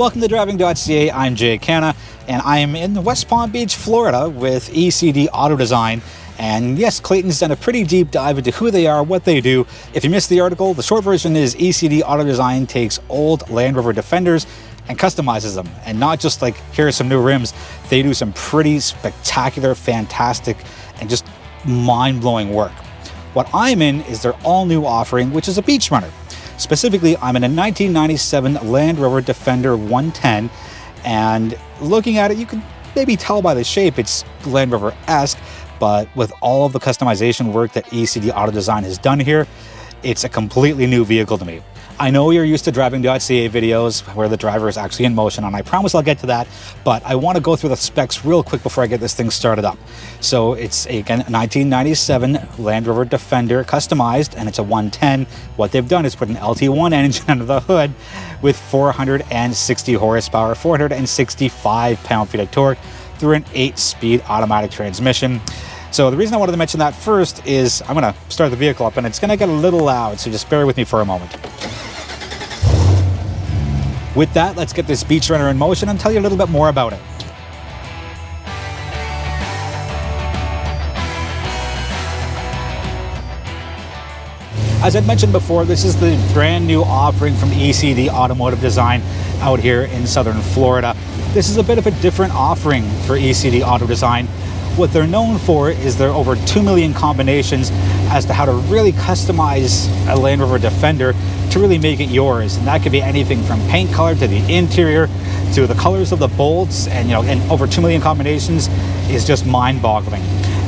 Welcome to Driving.ca. I'm Jay Canna, and I am in West Palm Beach, Florida with ECD Auto Design. And yes, Clayton's done a pretty deep dive into who they are, what they do. If you missed the article, the short version is ECD Auto Design takes old Land Rover Defenders and customizes them. And not just like, here are some new rims. They do some pretty spectacular, fantastic, and just mind-blowing work. What I'm in is their all-new offering, which is a beach runner. Specifically, I'm in a 1997 Land Rover Defender 110, and looking at it, you can maybe tell by the shape it's Land Rover-esque, but with all of the customization work that ECD Auto Design has done here, it's a completely new vehicle to me. I know you're used to Driving.ca videos where the driver is actually in motion, and I promise I'll get to that, but I want to go through the specs real quick before I get this thing started up. So it's a 1997 Land Rover Defender customized, and it's a 110. What they've done is put an LT1 engine under the hood with 460 horsepower, 465 pound-feet of torque through an 8-speed automatic transmission. So the reason I wanted to mention that first is I'm going to start the vehicle up, and it's going to get a little loud, so just bear with me for a moment. With that, let's get this beach runner in motion and tell you a little bit more about it. As I mentioned before, this is the brand new offering from ECD Automotive Design out here in southern Florida. This is a bit of a different offering for ECD Auto Design. What they're known for is their over 2 million combinations as to how to really customize a Land Rover Defender to really make it yours. And that could be anything from paint color to the interior to the colors of the bolts, and over 2 million combinations is just mind-boggling.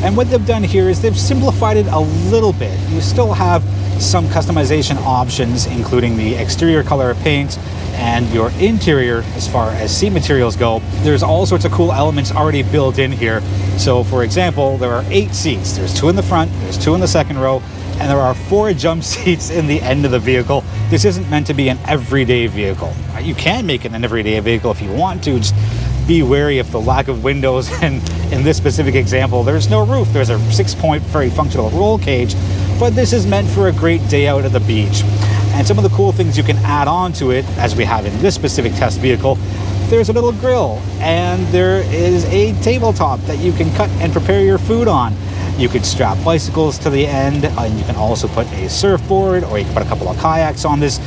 And what they've done here is they've simplified it a little bit. You still have some customization options, including the exterior color of paint and your interior as far as seat materials go. There's all sorts of cool elements already built in here. So for example, there are 8 seats. There's 2 in the front, there's 2 in the second row, and there are 4 jump seats in the end of the vehicle. This isn't meant to be an everyday vehicle. You can make it an everyday vehicle if you want to. Just be wary of the lack of windows, and in this specific example, there's no roof. There's a 6-point, very functional roll cage, but this is meant for a great day out at the beach. And some of the cool things you can add on to it, as we have in this specific test vehicle, there's a little grill, and there is a tabletop that you can cut and prepare your food on. You could strap bicycles to the end, and you can also put a surfboard, or you can put a couple of kayaks on this.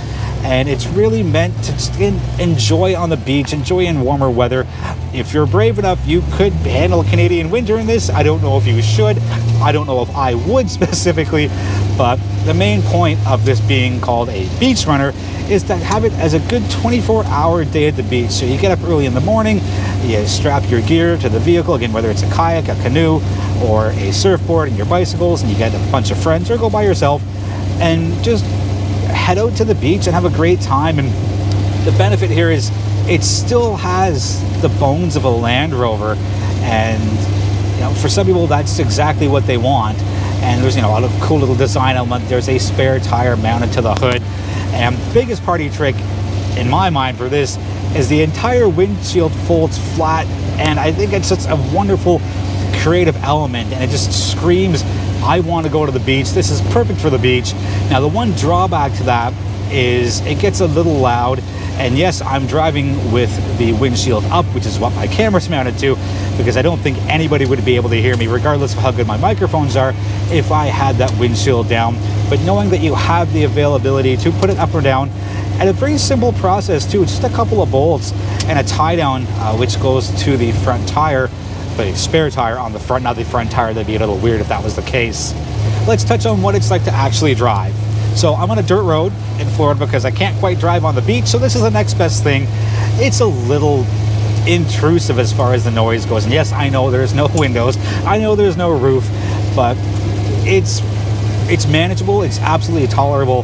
And it's really meant to enjoy on the beach, enjoy in warmer weather. If you're brave enough, you could handle Canadian winter in this. I don't know if you should. I don't know if I would specifically, but the main point of this being called a beach runner is to have it as a good 24-hour day at the beach. So you get up early in the morning, you strap your gear to the vehicle, again, whether it's a kayak, a canoe, or a surfboard and your bicycles, and you get a bunch of friends or go by yourself and just head out to the beach and have a great time. And the benefit here is it still has the bones of a Land Rover, and for some people that's exactly what they want. And there's a lot of cool little design element. There's a spare tire mounted to the hood, and the biggest party trick in my mind for this is the entire windshield folds flat, and I think it's just a wonderful creative element, and it just screams, I want to go to the beach. This is perfect for the beach. Now, the one drawback to that is it gets a little loud. And yes, I'm driving with the windshield up, which is what my camera's mounted to, because I don't think anybody would be able to hear me, regardless of how good my microphones are, if I had that windshield down. But knowing that you have the availability to put it up or down, and a very simple process too, just a couple of bolts and a tie down, which goes to the front tire, the spare tire on the front, not the front tire. That'd be a little weird if that was the case. Let's touch on what it's like to actually drive. So I'm on a dirt road in Florida because I can't quite drive on the beach, so this is the next best thing. It's a little intrusive as far as the noise goes. And yes, I know there's no windows, I know there's no roof, but it's manageable, it's absolutely tolerable,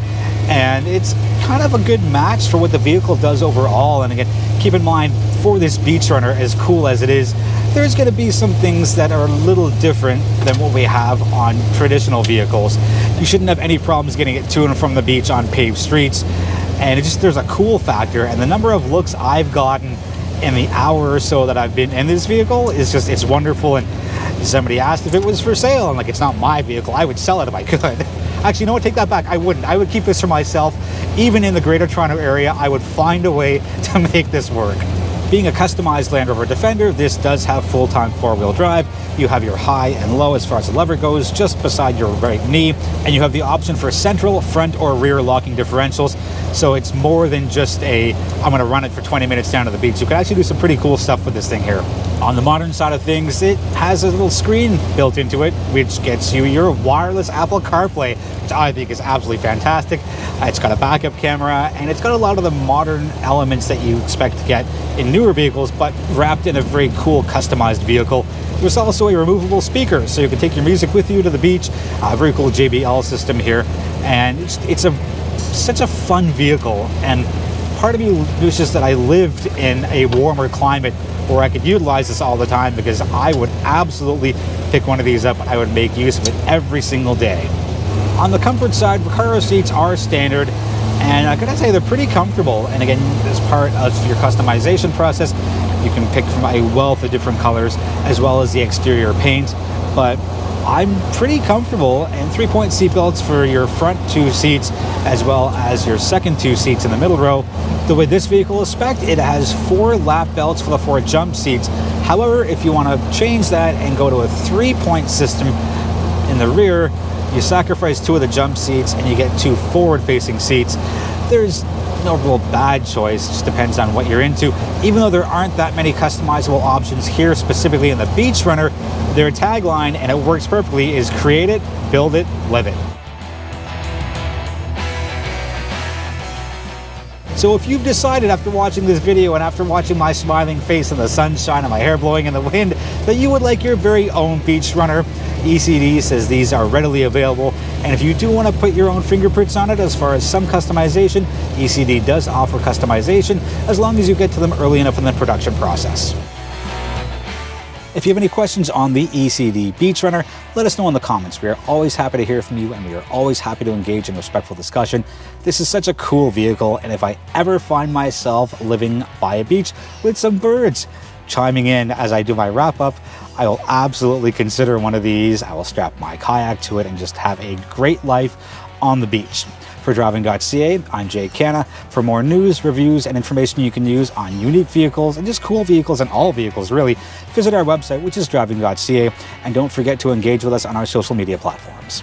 and it's kind of a good match for what the vehicle does overall. And again, keep in mind, for this beach runner, as cool as it is, there's going to be some things that are a little different than what we have on traditional vehicles. You shouldn't have any problems getting it to and from the beach on paved streets. And there's a cool factor, and the number of looks I've gotten in the hour or so that I've been in this vehicle is it's wonderful. And somebody asked if it was for sale. I'm like, it's not my vehicle. I would sell it if I could. Actually, you know what? Take that back. I wouldn't. I would keep this for myself. Even in the Greater Toronto area, I would find a way to make this work. Being a customized Land Rover Defender, this does have full-time four-wheel drive. You have your high and low as far as the lever goes, just beside your right knee, and you have the option for central, front, or rear locking differentials. So it's more than just a, I'm going to run it for 20 minutes down to the beach. You can actually do some pretty cool stuff with this thing here. On the modern side of things, it has a little screen built into it, which gets you your wireless Apple CarPlay, which I think is absolutely fantastic. It's got a backup camera, and it's got a lot of the modern elements that you expect to get in newer vehicles, but wrapped in a very cool customized vehicle. There's also a removable speaker, so you can take your music with you to the beach. A very cool JBL system here, and it's such a fun vehicle. And part of me wishes that I lived in a warmer climate where I could utilize this all the time, because I would absolutely pick one of these up. I would make use of it every single day. On the comfort side, Recaro seats are standard, and I gotta say they're pretty comfortable. And again, as part of your customization process, you can pick from a wealth of different colors as well as the exterior paint. But I'm pretty comfortable, and 3-point seat belts for your front 2 seats as well as your second 2 seats in the middle row. The way this vehicle is spec'd, it has 4 lap belts for the 4 jump seats. However, if you want to change that and go to a 3-point system in the rear, you sacrifice 2 of the jump seats and you get 2 forward-facing seats. There's no real bad choice, just depends on what you're into. Even though there aren't that many customizable options here, specifically in the Beach Runner, their tagline, and it works perfectly, is create it, build it, live it. So if you've decided after watching this video and after watching my smiling face in the sunshine and my hair blowing in the wind that you would like your very own Beach Runner, ECD says these are readily available. And if you do want to put your own fingerprints on it as far as some customization, ECD does offer customization as long as you get to them early enough in the production process. If you have any questions on the ECD Beach Runner, let us know in the comments. We are always happy to hear from you, and we are always happy to engage in respectful discussion. This is such a cool vehicle, and if I ever find myself living by a beach with some birds chiming in as I do my wrap up, I will absolutely consider one of these. I will strap my kayak to it and just have a great life on the beach. For Driving.ca, I'm Jake Canna. For more news, reviews, and information you can use on unique vehicles and just cool vehicles and all vehicles really, visit our website, which is Driving.ca, and don't forget to engage with us on our social media platforms.